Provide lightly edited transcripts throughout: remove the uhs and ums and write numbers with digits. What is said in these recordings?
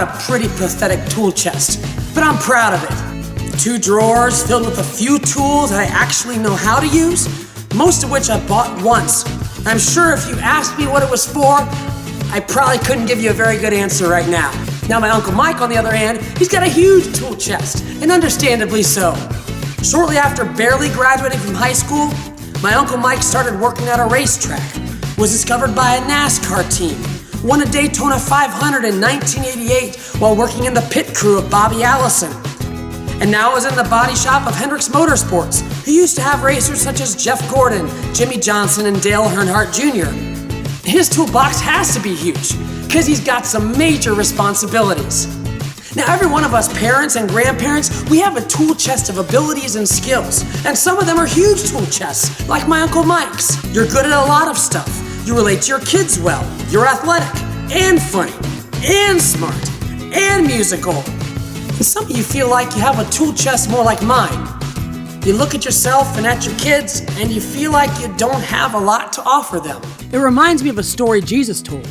a pretty pathetic tool chest, but I'm proud of it. 2 drawers filled with a few tools that I actually know how to use, most of which I bought once. I'm sure if you asked me what it was for, I probably couldn't give you a very good answer right now. Now my Uncle Mike, on the other hand, he's got a huge tool chest, and understandably so. Shortly after barely graduating from high school, my Uncle Mike started working at a racetrack, was discovered by a NASCAR team, won a Daytona 500 in 1988 while working in the pit crew of Bobby Allison, and now is in the body shop of Hendricks Motorsports, who used to have racers such as Jeff Gordon, Jimmy Johnson, and Dale Earnhardt Jr. His toolbox has to be huge, because he's got some major responsibilities. Now, every one of us parents and grandparents, we have a tool chest of abilities and skills, and some of them are huge tool chests, like my Uncle Mike's. You're good at a lot of stuff. You relate to your kids well. You're athletic, and funny, and smart, and musical. And some of you feel like you have a tool chest more like mine. You look at yourself and at your kids, and you feel like you don't have a lot to offer them. It reminds me of a story Jesus told.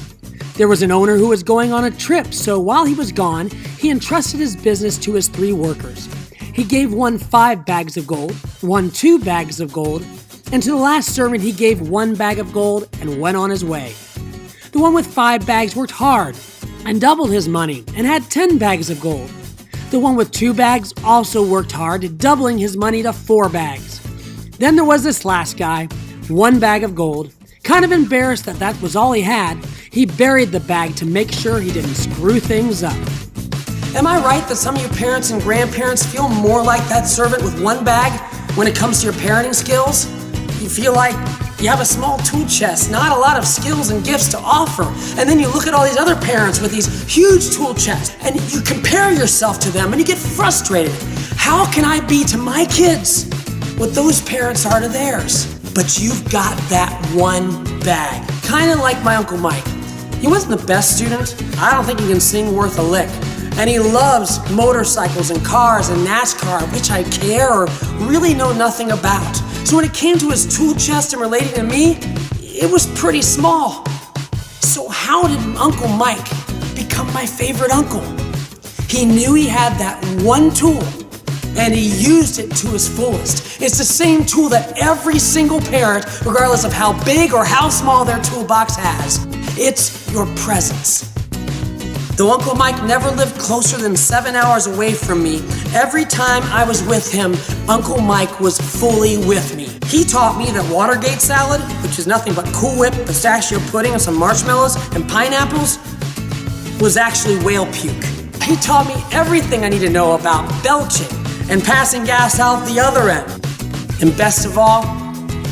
There was an owner who was going on a trip, so while he was gone, he entrusted his business to his 3 workers. He gave one 5 bags of gold, one 2 bags of gold, and to the last servant he gave 1 bag of gold and went on his way. The one with 5 bags worked hard and doubled his money and had 10 bags of gold. The one with 2 bags also worked hard, doubling his money to 4 bags. Then there was this last guy, 1 bag of gold. Kind of embarrassed that that was all he had, he buried the bag to make sure he didn't screw things up. Am I right that some of you parents and grandparents feel more like that servant with 1 bag when it comes to your parenting skills? You feel like you have a small tool chest, not a lot of skills and gifts to offer. And then you look at all these other parents with these huge tool chests, and you compare yourself to them and you get frustrated. How can I be to my kids what those parents are to theirs? But you've got that 1 bag. Kind of like my Uncle Mike. He wasn't the best student. I don't think he can sing worth a lick. And he loves motorcycles and cars and NASCAR, which I care or really know nothing about. So when it came to his tool chest and relating to me, it was pretty small. So how did Uncle Mike become my favorite uncle? He knew he had that 1 tool, and he used it to his fullest. It's the same tool that every single parent, regardless of how big or how small their toolbox has. It's your presence. Though Uncle Mike never lived closer than 7 hours away from me, every time I was with him, Uncle Mike was fully with me. He taught me that Watergate salad, which is nothing but Cool Whip, pistachio pudding, and some marshmallows and pineapples, was actually whale puke. He taught me everything I need to know about belching and passing gas out the other end. And best of all,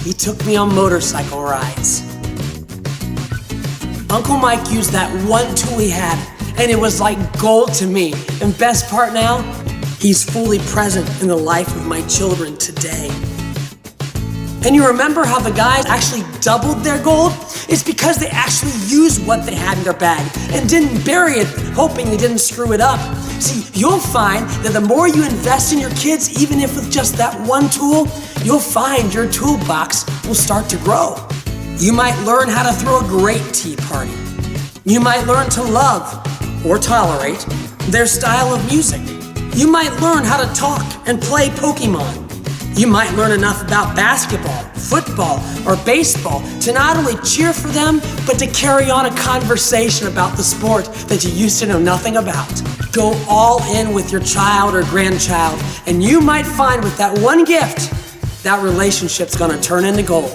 he took me on motorcycle rides. Uncle Mike used that 1 tool he had, and it was like gold to me. And best part now, he's fully present in the life of my children today. And you remember how the guys actually doubled their gold? It's because they actually used what they had in their bag and didn't bury it, hoping they didn't screw it up. See, you'll find that the more you invest in your kids, even if with just that 1 tool, you'll find your toolbox will start to grow. You might learn how to throw a great tea party. You might learn to love or tolerate their style of music. You might learn how to talk and play Pokemon. You might learn enough about basketball, football, or baseball to not only cheer for them, but to carry on a conversation about the sport that you used to know nothing about. Go all in with your child or grandchild, and you might find with that 1 gift, that relationship's gonna turn into gold.